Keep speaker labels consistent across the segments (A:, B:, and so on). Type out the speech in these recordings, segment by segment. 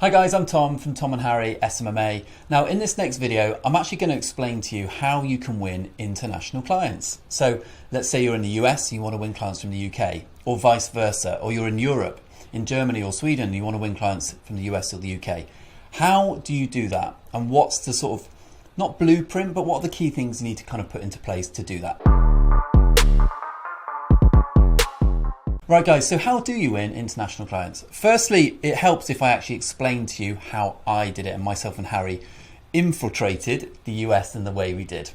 A: Hi guys, I'm Tom from Tom and Harry SMMA. Now in this next video, I'm actually going to explain to you how you can win international clients. So let's say you're in the US and you want to win clients from the UK, or vice versa, or you're in Europe, in Germany or Sweden, and you want to win clients from the US or the UK. How do you do that? And what's the sort of, not blueprint, but what are the key things you need to kind of put into place to do that? Right guys, so how do you win international clients? Firstly, it helps if I actually explain to you how I did it and myself and Harry infiltrated the US in the way we did.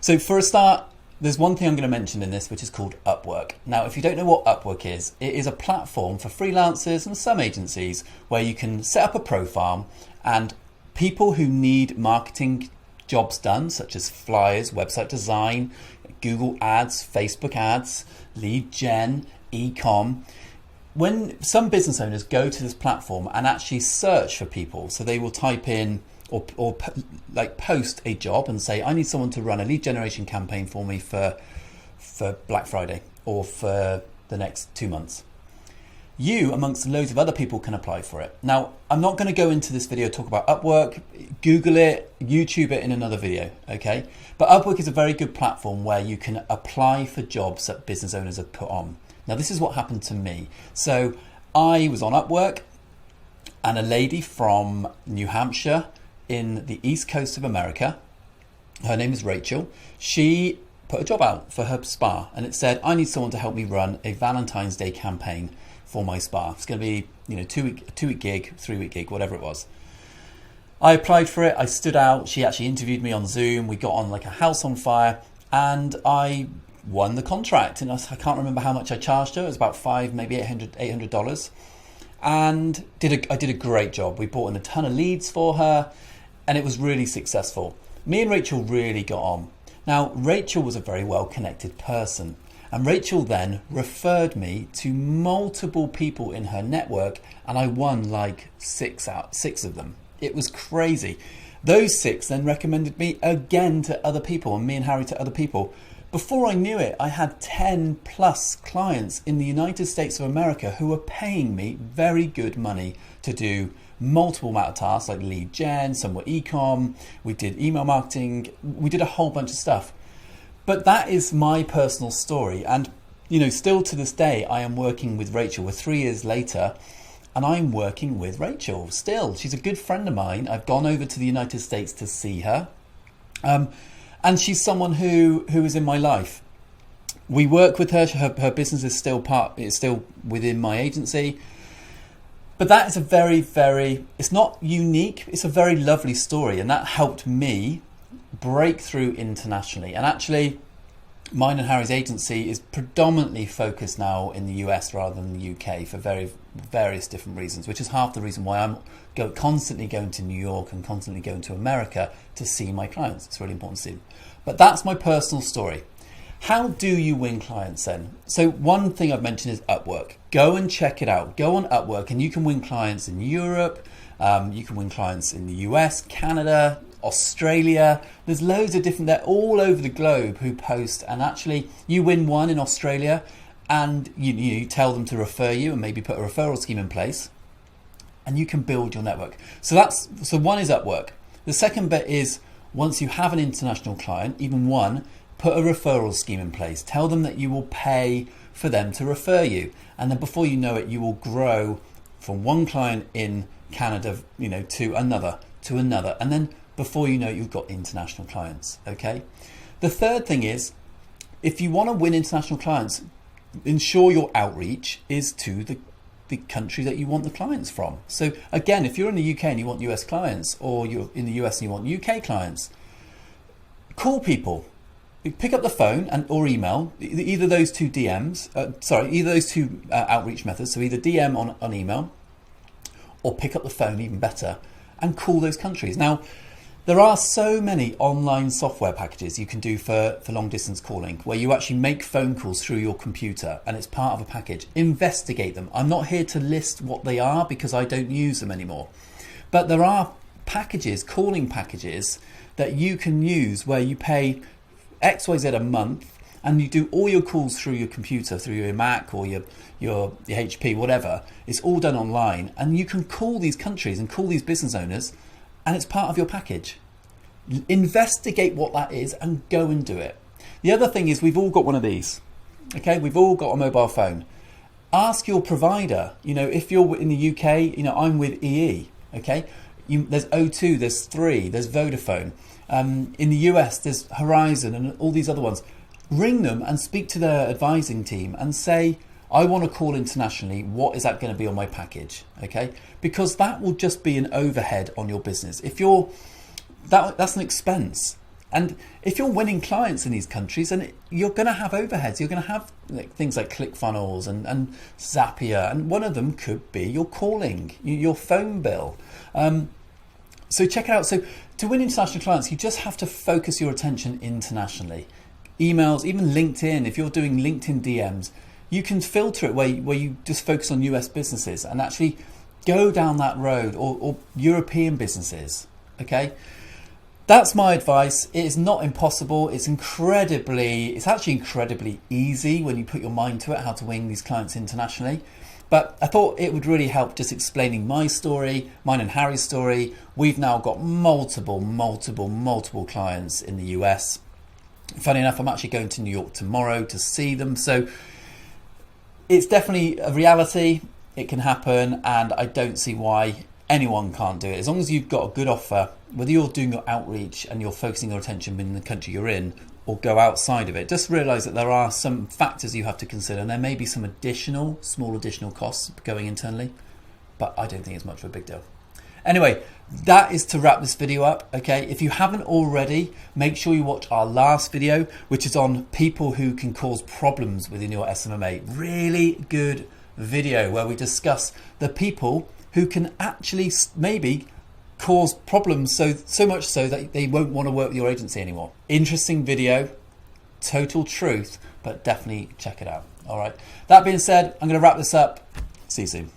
A: So for a start, there's one thing I'm going to mention in this, which is called Upwork. Now, if you don't know what Upwork is, it is a platform for freelancers and some agencies where you can set up a profile and people who need marketing jobs done, such as flyers, website design, Google ads, Facebook ads, lead gen, e-com. When some business owners go to this platform and actually search for people, so they will type in or post a job and say, I need someone to run a lead generation campaign for me for Black Friday or for the next 2 months. You, amongst loads of other people, can apply for it. Now, I'm not going to go into this video talk about Upwork. Google it, YouTube it in another video, okay? But Upwork is a very good platform where you can apply for jobs that business owners have put on. Now, this is what happened to me. So I was on Upwork and a lady from New Hampshire in the East Coast of America, her name is Rachel, she put a job out for her spa and it said, I need someone to help me run a Valentine's Day campaign for my spa. It's going to be, 2-week gig, 3-week gig, whatever it was. I applied for it. I stood out. She actually interviewed me on Zoom. We got on like a house on fire and I won the contract. And I can't remember how much I charged her. It was about maybe $800. And I did a great job. We brought in a ton of leads for her and it was really successful. Me and Rachel really got on. Now, Rachel was a very well-connected person. And Rachel then referred me to multiple people in her network and I won like six of them. It was crazy. Those 6 then recommended me again to other people and me and Harry to other people. Before I knew it, I had 10 plus clients in the United States of America who were paying me very good money to do multiple amount of tasks like lead gen, some were e-com, we did email marketing, we did a whole bunch of stuff. But that is my personal story. And, still to this day, I am working with Rachel. We're 3 years later and I'm working with Rachel still. She's a good friend of mine. I've gone over to the United States to see her. And she's someone who is in my life. We work with her. Her business is still within my agency. But that is a very, very, it's not unique. It's a very lovely story. And that helped me break through internationally. And actually, mine and Harry's agency is predominantly focused now in the US rather than the UK for various different reasons, which is half the reason why I'm constantly going to New York and constantly going to America to see my clients. It's really important to see them. But that's my personal story. How do you win clients then? So one thing I've mentioned is Upwork. Go and check it out. Go on Upwork and you can win clients in Europe. You can win clients in the US, Canada, Australia. There's loads of different, they're all over the globe who post, and actually you win one in Australia and you tell them to refer you and maybe put a referral scheme in place and you can build your network. So one is Upwork. The second bit is once you have an international client, even one, put a referral scheme in place. Tell them that you will pay for them to refer you. And then before you know it, you will grow from one client in Canada, to another. And then before you know it, you've got international clients, okay? The third thing is, if you want to win international clients, ensure your outreach is to the country that you want the clients from. So again, if you're in the UK and you want US clients, or you're in the US and you want UK clients, call people. Pick up the phone or email, either those two outreach methods, so either DM on email, or pick up the phone, even better, and call those countries. Now, there are so many online software packages you can do for long distance calling where you actually make phone calls through your computer and it's part of a package. Investigate them. I'm not here to list what they are because I don't use them anymore. But there are packages, calling packages, that you can use where you pay XYZ a month and you do all your calls through your computer, through your Mac or your HP, whatever, it's all done online, and you can call these countries and call these business owners, and it's part of your package. Investigate what that is and go and do it. The other thing is, we've all got one of these. Okay, we've all got a mobile phone. Ask your provider. If you're in the UK, I'm with EE. Okay, there's O2, there's 3, there's Vodafone. In the US, there's Horizon and all these other ones. Ring them and speak to their advising team and say, I want to call internationally. What is that going to be on my package? Okay, because that will just be an overhead on your business. That's an expense. And if you're winning clients in these countries, and you're going to have overheads, you're going to have things like ClickFunnels and Zapier, and one of them could be your calling, your phone bill. So check it out. So to win international clients, you just have to focus your attention internationally. Emails, even LinkedIn, if you're doing LinkedIn DMs, you can filter it where you just focus on US businesses and actually go down that road, or European businesses. Okay. That's my advice. It is not impossible. It's actually incredibly easy when you put your mind to it, how to win these clients internationally. But I thought it would really help just explaining my story, mine and Harry's story. We've now got multiple clients in the US. Funny enough, I'm actually going to New York tomorrow to see them. So it's definitely a reality. It can happen, and I don't see why anyone can't do it. As long as you've got a good offer, whether you're doing your outreach and you're focusing your attention in the country you're in, or go outside of it, just realise that there are some factors you have to consider, and there may be some small additional costs going internally, but I don't think it's much of a big deal. Anyway, that is to wrap this video up. Okay, if you haven't already, make sure you watch our last video, which is on people who can cause problems within your SMMA. Really good video where we discuss the people who can actually maybe cause problems so much so that they won't want to work with your agency anymore. Interesting video, total truth, but definitely check it out. All right. That being said, I'm going to wrap this up. See you soon.